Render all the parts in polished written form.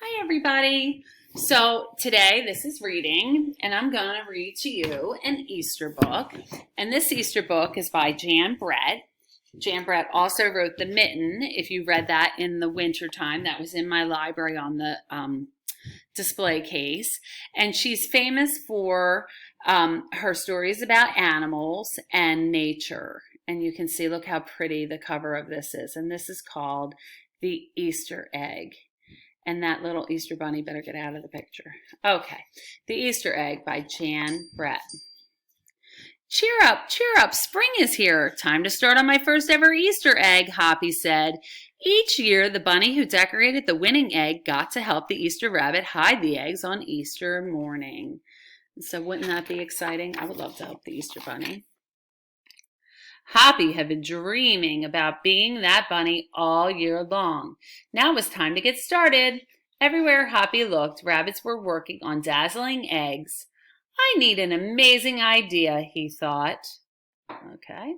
Hi, everybody. So today, this is reading, and I'm going to read to you an Easter book. And this Easter book is by Jan Brett. Jan Brett also wrote The Mitten. If you read that in the winter time, that was in my library on the display case. And she's famous for her stories about animals and nature. And you can see, look how pretty the cover of this is. And this is called The Easter Egg. And that little Easter bunny better get out of the picture. Okay, The Easter Egg by Jan Brett. Cheer up, spring is here. Time to start on my first ever Easter egg, Hoppy said. Each year, the bunny who decorated the winning egg got to help the Easter rabbit hide the eggs on Easter morning. So wouldn't that be exciting? I would love to help the Easter bunny. Hoppy had been dreaming about being that bunny all year long. Now it was time to get started. Everywhere Hoppy looked, rabbits were working on dazzling eggs. I need an amazing idea, he thought. Okay.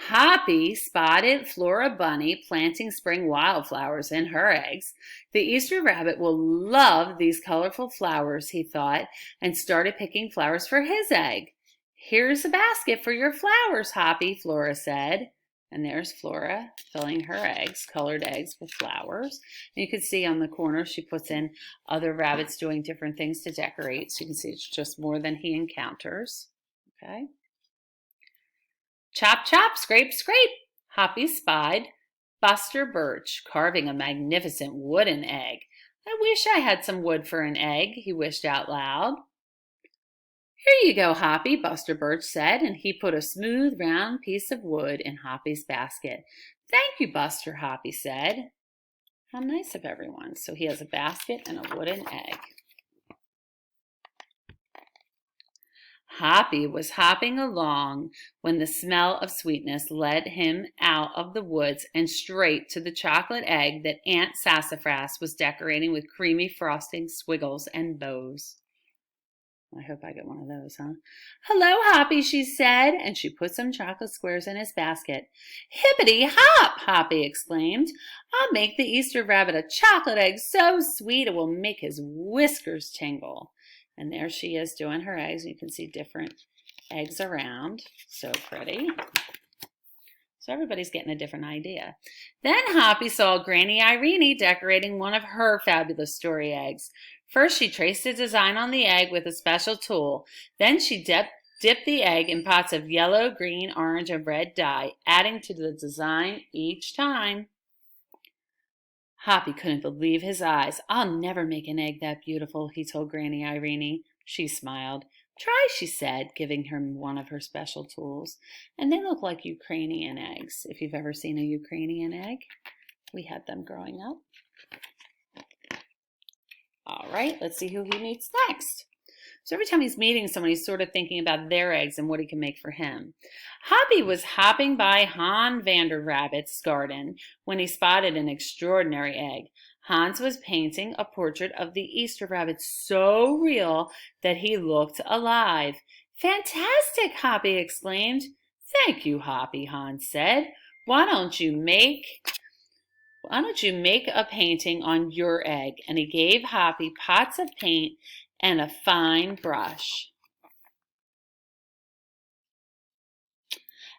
Hoppy spotted Flora Bunny planting spring wildflowers in her eggs. The Easter rabbit will love these colorful flowers, he thought, and started picking flowers for his egg. Here's a basket for your flowers, Hoppy, Flora said. And there's Flora filling her eggs, colored eggs with flowers. And you can see on the corner she puts in other rabbits doing different things to decorate. So you can see it's just more than he encounters. Okay. Chop, chop, scrape, scrape, Hoppy spied Buster Birch carving a magnificent wooden egg. I wish I had some wood for an egg, he wished out loud. Here you go, Hoppy, Buster Birch said, and he put a smooth, round piece of wood in Hoppy's basket. Thank you, Buster, Hoppy said. How nice of everyone. So he has a basket and a wooden egg. Hoppy was hopping along when the smell of sweetness led him out of the woods and straight to the chocolate egg that Aunt Sassafras was decorating with creamy frosting, squiggles, and bows. I hope I get one of those, huh? Hello, Hoppy, she said, and she put some chocolate squares in his basket. Hippity hop, Hoppy exclaimed. I'll make the Easter rabbit a chocolate egg so sweet it will make his whiskers tingle. And there she is doing her eggs. You can see different eggs around. So pretty. So everybody's getting a different idea. Then Hoppy saw Granny Irene decorating one of her fabulous story eggs. First, she traced a design on the egg with a special tool. Then she dipped the egg in pots of yellow, green, orange, and red dye, adding to the design each time. Hoppy couldn't believe his eyes. I'll never make an egg that beautiful, he told Granny Irene. She smiled. Try, she said, giving her one of her special tools. And they look like Ukrainian eggs. If you've ever seen a Ukrainian egg, we had them growing up. All right, let's see who he meets next. So every time he's meeting someone, he's sort of thinking about their eggs and what he can make for him. Hoppy was hopping by Han Vander Rabbit's garden when he spotted an extraordinary egg. Hans was painting a portrait of the Easter rabbit so real that he looked alive. Fantastic, Hoppy exclaimed. Thank you, Hoppy, Hans said. Why don't you make a painting on your egg? And he gave Hoppy pots of paint and a fine brush.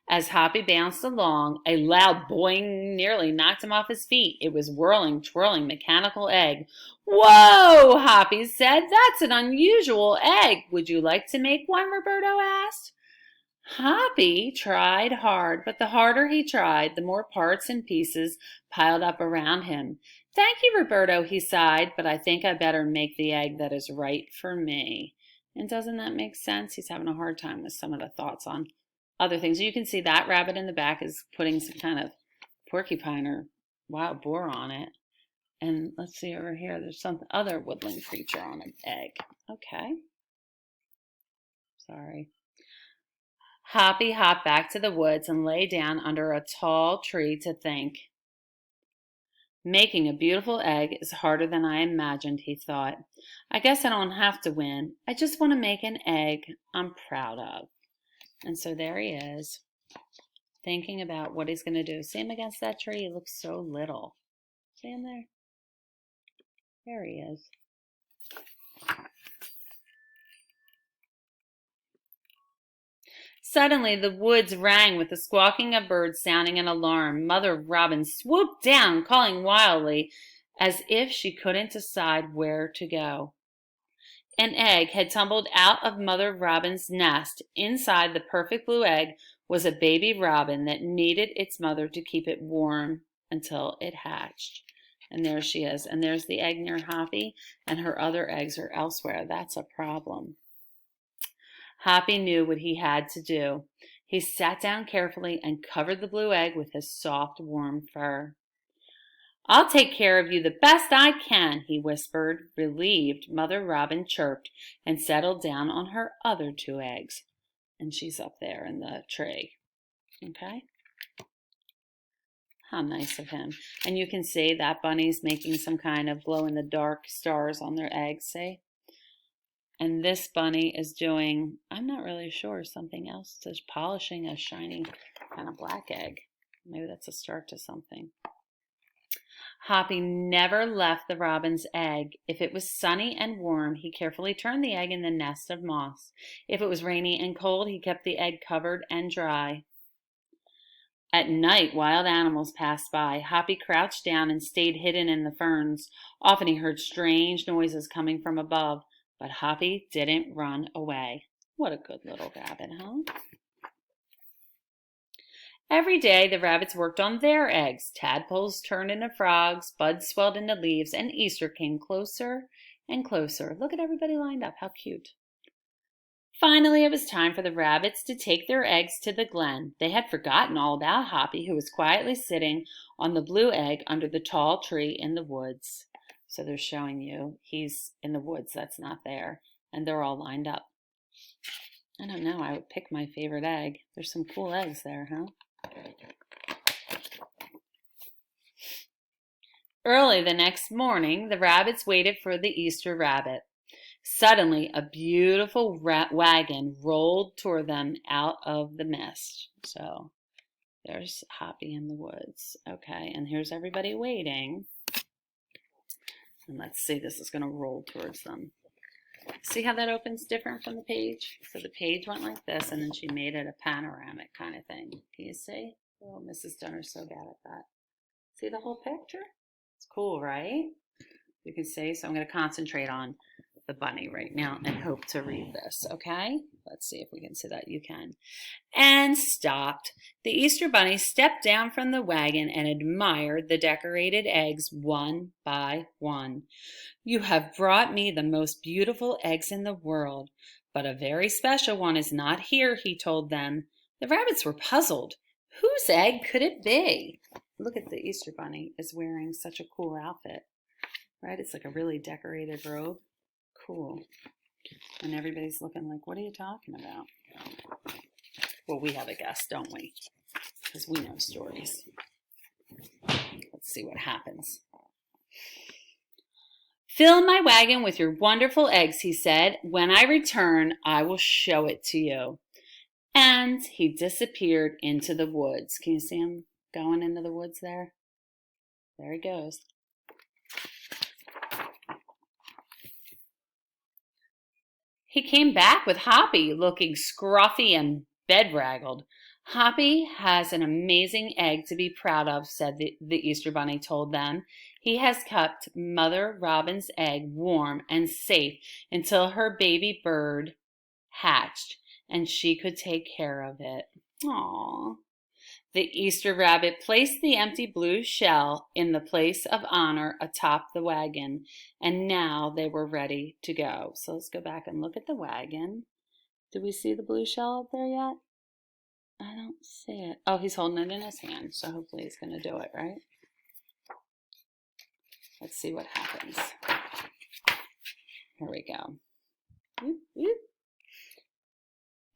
As Hoppy bounced along, a loud boing nearly knocked him off his feet. It was whirling, twirling, mechanical egg. Whoa, Hoppy said. That's an unusual egg. Would you like to make one? Roberto asked. Hoppy tried hard, but the harder he tried, the more parts and pieces piled up around him. Thank you, Roberto, he sighed, but I think I better make the egg that is right for me. And doesn't that make sense? He's having a hard time with some of the thoughts on other things. You can see that rabbit in the back is putting some kind of porcupine or wild boar on it. And let's see over here, there's some other woodland creature on an egg. Okay. Sorry. Hoppy hopped back to the woods and lay down under a tall tree to think. Making a beautiful egg is harder than I imagined, he thought. I guess I don't have to win. I just want to make an egg I'm proud of. And so there he is, thinking about what he's going to do. See him against that tree? He looks so little. See him there? There he is. Suddenly the woods rang with the squawking of birds sounding an alarm. Mother Robin swooped down, calling wildly, as if she couldn't decide where to go. An egg had tumbled out of Mother Robin's nest. Inside the perfect blue egg was a baby robin that needed its mother to keep it warm until it hatched. And there she is. And there's the egg near Hoppy, and her other eggs are elsewhere. That's a problem. Hoppy knew what he had to do. He sat down carefully and covered the blue egg with his soft, warm fur. I'll take care of you the best I can, he whispered. Relieved, Mother Robin chirped and settled down on her other 2 eggs. And she's up there in the tree. Okay? How nice of him. And you can see that bunny's making some kind of glow-in-the-dark stars on their eggs, see? And this bunny is doing, I'm not really sure, something else. It's polishing a shiny kind of black egg. Maybe that's a start to something. Hoppy never left the robin's egg. If it was sunny and warm, he carefully turned the egg in the nest of moss. If it was rainy and cold, he kept the egg covered and dry. At night, wild animals passed by. Hoppy crouched down and stayed hidden in the ferns. Often he heard strange noises coming from above. But Hoppy didn't run away. What a good little rabbit, huh? Every day the rabbits worked on their eggs. Tadpoles turned into frogs, buds swelled into leaves, and Easter came closer and closer. Look at everybody lined up. How cute. Finally, it was time for the rabbits to take their eggs to the glen. They had forgotten all about Hoppy, who was quietly sitting on the blue egg under the tall tree in the woods. So they're showing you he's in the woods. That's not there. And they're all lined up. I don't know. I would pick my favorite egg. There's some cool eggs there, huh? Early the next morning, the rabbits waited for the Easter rabbit. Suddenly, a beautiful wagon rolled toward them out of the mist. So there's Hoppy in the woods. Okay, and here's everybody waiting. And let's see, this is going to roll towards them. See how that opens different from the page? So the page went like this, and then she made it a panoramic kind of thing. Can you see? Oh, Mrs. Dunner's so bad at that. See the whole picture? It's cool, right? You can see, so I'm going to concentrate on the bunny right now and hope to read this, okay? Let's see if we can see that. You can. And stopped. The Easter bunny stepped down from the wagon and admired the decorated eggs one by one. You have brought me the most beautiful eggs in the world, but a very special one is not here, he told them. The rabbits were puzzled. Whose egg could it be? Look at the Easter bunny is wearing such a cool outfit, right? It's like a really decorated robe. Cool. And everybody's looking like, what are you talking about? Well, we have a guess, don't we? Because we know stories. Let's see what happens. Fill my wagon with your wonderful eggs, he said. When I return, I will show it to you. And he disappeared into the woods. Can you see him going into the woods there? There he goes. He came back with Hoppy, looking scruffy and bedraggled. Hoppy has an amazing egg to be proud of, said the Easter bunny told them. He has kept Mother Robin's egg warm and safe until her baby bird hatched, and she could take care of it. Aww. The Easter rabbit placed the empty blue shell in the place of honor atop the wagon, and now they were ready to go. So let's go back and look at the wagon. Do we see the blue shell up there yet? I don't see it. Oh, he's holding it in his hand, so hopefully he's going to do it, right? Let's see what happens. Here we go. Whoop, whoop.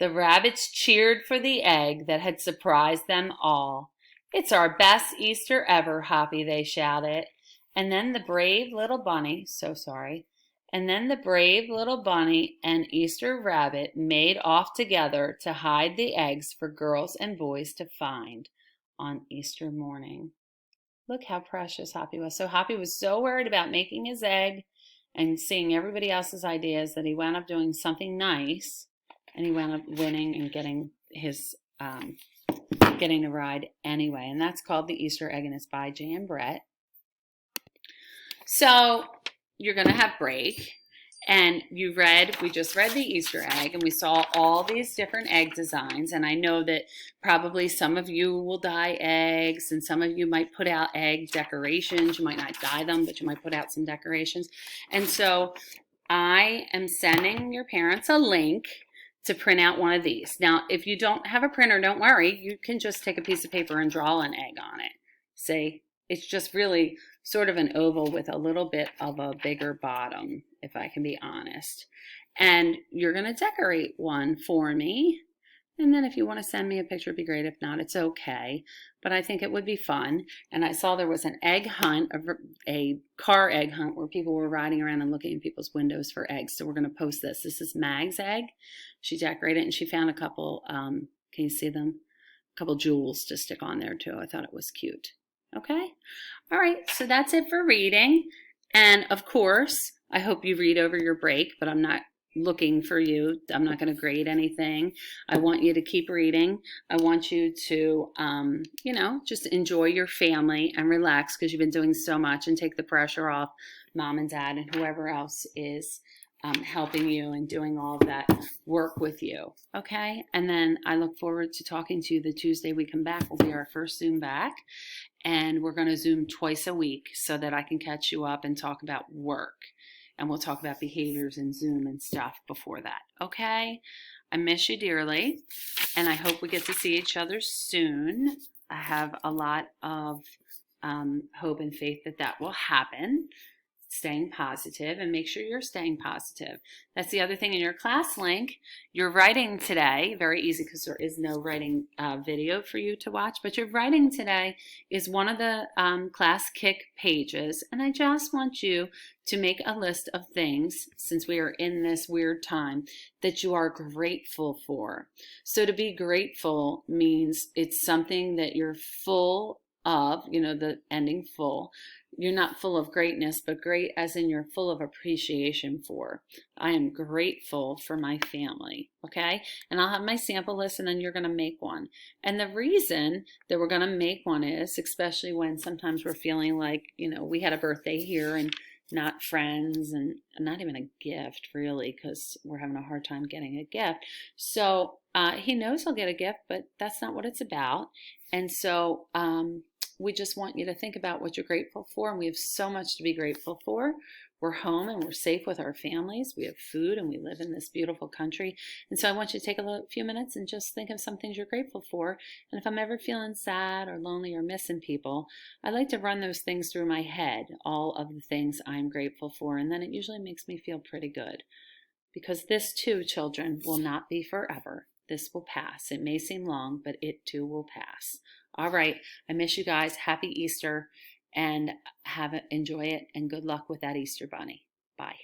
The rabbits cheered for the egg that had surprised them all. It's our best Easter ever, Hoppy, they shouted. And then the brave little bunny, and Easter rabbit made off together to hide the eggs for girls and boys to find on Easter morning. Look how precious Hoppy was. So Hoppy was so worried about making his egg and seeing everybody else's ideas that he wound up doing something nice, and he wound up winning and getting his getting the ride anyway. And that's called The Easter Egg, and it's by Jan Brett. So you're going to have break. And we just read the Easter egg, and we saw all these different egg designs. And I know that probably some of you will dye eggs, and some of you might put out egg decorations. You might not dye them, but you might put out some decorations. And so I am sending your parents a link to print out one of these. Now, if you don't have a printer, don't worry. You can just take a piece of paper and draw an egg on it. See? It's just really sort of an oval with a little bit of a bigger bottom, if I can be honest. And you're going to decorate one for me. And then if you want to send me a picture, it'd be great. If not, it's okay. But I think it would be fun. And I saw there was an egg hunt, a car egg hunt, where people were riding around and looking in people's windows for eggs. So we're going to post this. This is Mag's egg. She decorated it, and she found a couple, can you see them? A couple jewels to stick on there too. I thought it was cute. Okay? All right, so that's it for reading. And of course, I hope you read over your break, but I'm not looking for you. I'm not going to grade anything. I want you to keep reading. I want you to, just enjoy your family and relax, because you've been doing so much, and take the pressure off mom and dad and whoever else is helping you and doing all of that work with you. Okay? And then I look forward to talking to you the Tuesday we come back. Will be our first Zoom back. And we're going to Zoom twice a week so that I can catch you up and talk about work. And we'll talk about behaviors in Zoom and stuff before that. Okay? I miss you dearly. And I hope we get to see each other soon. I have a lot of hope and faith that that will happen. Staying positive, and make sure you're staying positive. That's the other thing in your class link. Your writing today, very easy because there is no writing video for you to watch, but your writing today is one of the class kick pages, and I just want you to make a list of things, since we are in this weird time, that you are grateful for. So to be grateful means it's something that you're full of, the ending full. You're not full of greatness, but great as in you're full of appreciation for. I am grateful for my family, okay? And I'll have my sample list, and then you're going to make one. And the reason that we're going to make one is, especially when sometimes we're feeling like, we had a birthday here and not friends and not even a gift, really, because we're having a hard time getting a gift. So he knows he'll get a gift, but that's not what it's about. And so we just want you to think about what you're grateful for, and we have so much to be grateful for. We're home and we're safe with our families. We have food and we live in this beautiful country. And so I want you to take a few minutes and just think of some things you're grateful for. And if I'm ever feeling sad or lonely or missing people, I like to run those things through my head, all of the things I'm grateful for. And then it usually makes me feel pretty good. Because this too, children, will not be forever. This will pass. It may seem long, but it too will pass. All right. I miss you guys. Happy Easter, and enjoy it, and good luck with that Easter bunny. Bye.